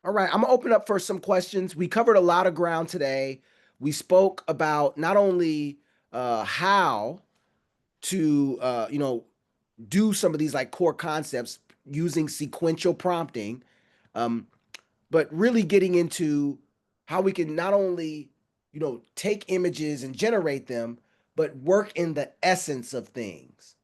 All right, I'm gonna open up for some questions. We covered a lot of ground today. We spoke about not only how to do some of these like core concepts using sequential prompting, um, but really getting into how we can not only take images and generate them, but work in the essence of things.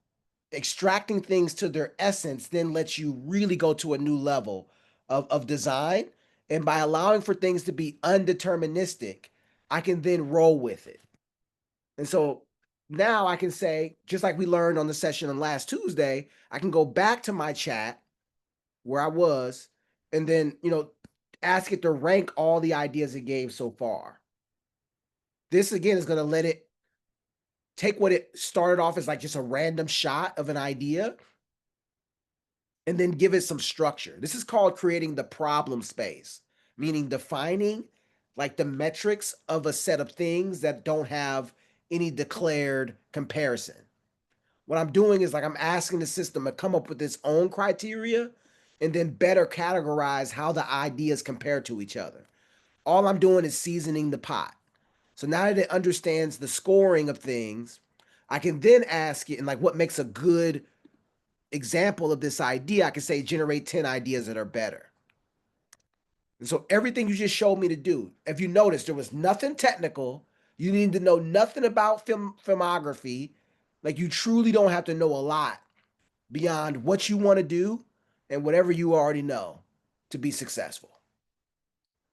Extracting things to their essence then lets you really go to a new level of design. And by allowing for things to be undeterministic, I can then roll with it. And so now I can say, just like we learned on the session on last Tuesday, I can go back to my chat where I was and then, ask it to rank all the ideas it gave so far. This again is going to let it take what it started off as like just a random shot of an idea and then give it some structure. This is called creating the problem space, meaning defining like the metrics of a set of things that don't have any declared comparison. What I'm doing is like I'm asking the system to come up with its own criteria and then better categorize how the ideas compare to each other. All I'm doing is seasoning the pot. So now that it understands the scoring of things, I can then ask it, and like what makes a good example of this idea, I can say generate 10 ideas that are better. And so everything you just showed me to do, if you notice, there was nothing technical. You need to know nothing about filmography. Like you truly don't have to know a lot beyond what you want to do and whatever you already know to be successful.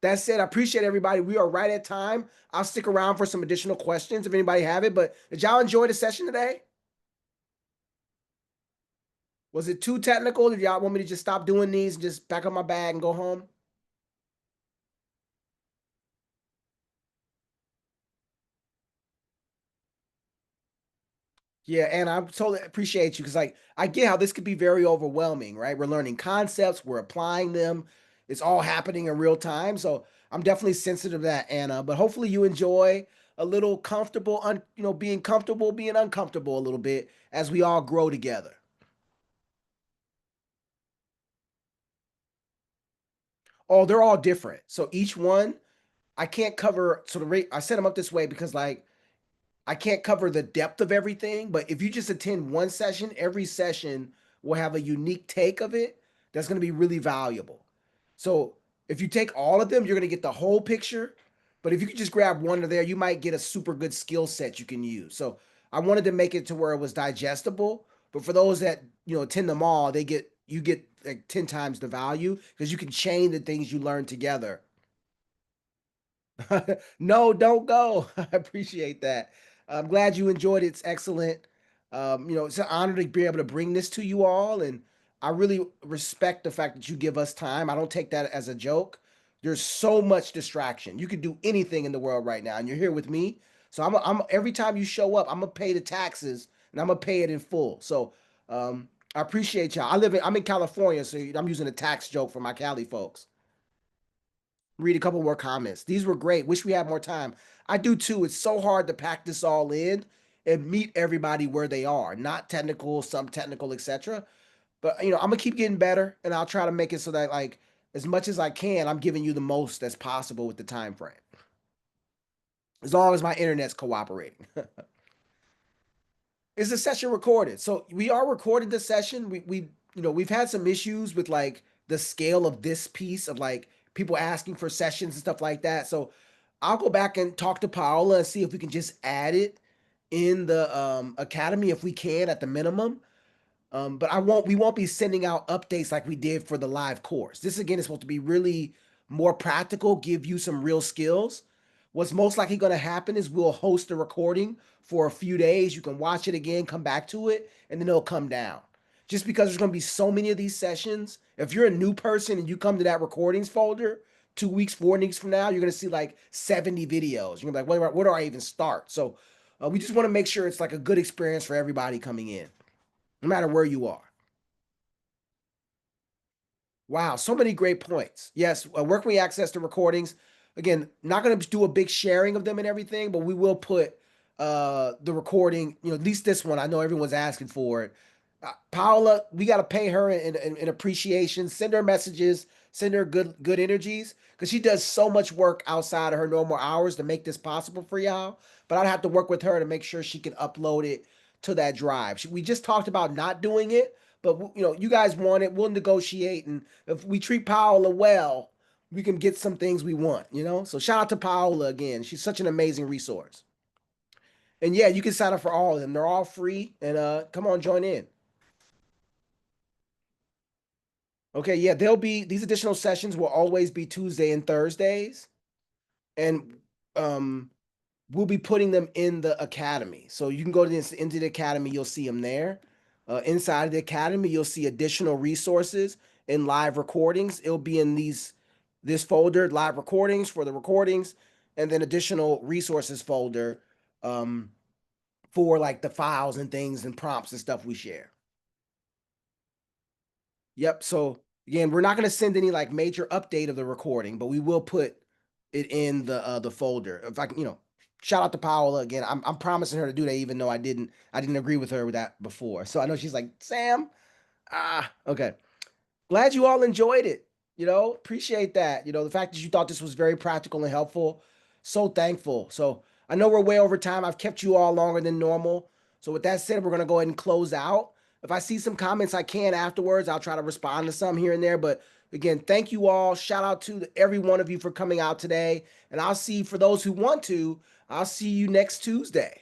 That said, I appreciate everybody. We are right at time. I'll stick around for some additional questions if anybody have it. But did y'all enjoy the session today? Was it too technical? Did y'all want me to just stop doing these and just pack up my bag and go home? Yeah, and I totally appreciate you because like I get how this could be very overwhelming, right? We're learning concepts, we're applying them. It's all happening in real time. So I'm definitely sensitive to that, Anna. But hopefully you enjoy a little comfortable, being comfortable, being uncomfortable a little bit as we all grow together. Oh, they're all different. So each one, I can't cover. So the rate I set them up this way because like I can't cover the depth of everything, but if you just attend one session, every session will have a unique take of it that's going to be really valuable. So if you take all of them, you're going to get the whole picture. But if you could just grab one of there, you might get a super good skill set you can use. So I wanted to make it to where it was digestible. But for those that attend them all, you get like 10 times the value because you can chain the things you learn together. No, don't go. I appreciate that. I'm glad you enjoyed it. It's excellent. It's an honor to be able to bring this to you all, and I really respect the fact that you give us time. I don't take that as a joke. There's so much distraction. You can do anything in the world right now, and you're here with me. So I'm every time you show up, I'm gonna pay the taxes and I'm gonna pay it in full. So I appreciate y'all. I'm in California, so I'm using a tax joke for my Cali folks. Read a couple more comments. These were great. Wish we had more time. I do too. It's so hard to pack this all in and meet everybody where they are. Not technical, some technical, etc. But I'm gonna keep getting better, and I'll try to make it so that like as much as I can, I'm giving you the most that's possible with the time frame. As long as my internet's cooperating. Is the session recorded? So we are recording the session. We've had some issues with like the scale of this piece of like people asking for sessions and stuff like that. So I'll go back and talk to Paola and see if we can just add it in the academy if we can at the minimum. But we won't be sending out updates like we did for the live course. This again is supposed to be really more practical, give you some real skills. What's most likely going to happen is we'll host a recording for a few days. You can watch it again, come back to it, and then it'll come down. Just because there's going to be so many of these sessions, if you're a new person and you come to that recordings folder 2 weeks, 4 weeks from now, you're going to see like 70 videos. You're going to be like, where do I even start? So we just want to make sure it's like a good experience for everybody coming in, no matter where you are. Wow, so many great points. Yes, where can we access the recordings? Again, not going to do a big sharing of them and everything, but we will put the recording. At least this one. I know everyone's asking for it. Paula, we got to pay her in appreciation. Send her messages. Send her good energies because she does so much work outside of her normal hours to make this possible for y'all. But I'd have to work with her to make sure she can upload it to that drive. We just talked about not doing it, but you guys want it. We'll negotiate, and if we treat Paola well, we can get some things we want. So shout out to Paola again. She's such an amazing resource. And yeah, you can sign up for all of them. They're all free. And come on, join in. Okay, yeah, there'll be these additional sessions will always be Tuesday and Thursdays. And um we'll be putting them in the academy. So you can go to into the academy, you'll see them there. Inside of the academy, you'll see additional resources and live recordings. It'll be in this folder, live recordings for the recordings, and then additional resources folder for like the files and things and prompts and stuff we share. Yep. So again, we're not going to send any like major update of the recording, but we will put it in the folder. If I can, shout out to Paola again. I'm promising her to do that, even though I didn't agree with her with that before. So I know she's like, Sam. Okay. Glad you all enjoyed it. Appreciate that. The fact that you thought this was very practical and helpful. So thankful. So I know we're way over time. I've kept you all longer than normal. So with that said, we're gonna go ahead and close out. If I see some comments I can afterwards, I'll try to respond to some here and there. But again, thank you all. Shout out to every one of you for coming out today. And I'll see for those who want to, I'll see you next Tuesday.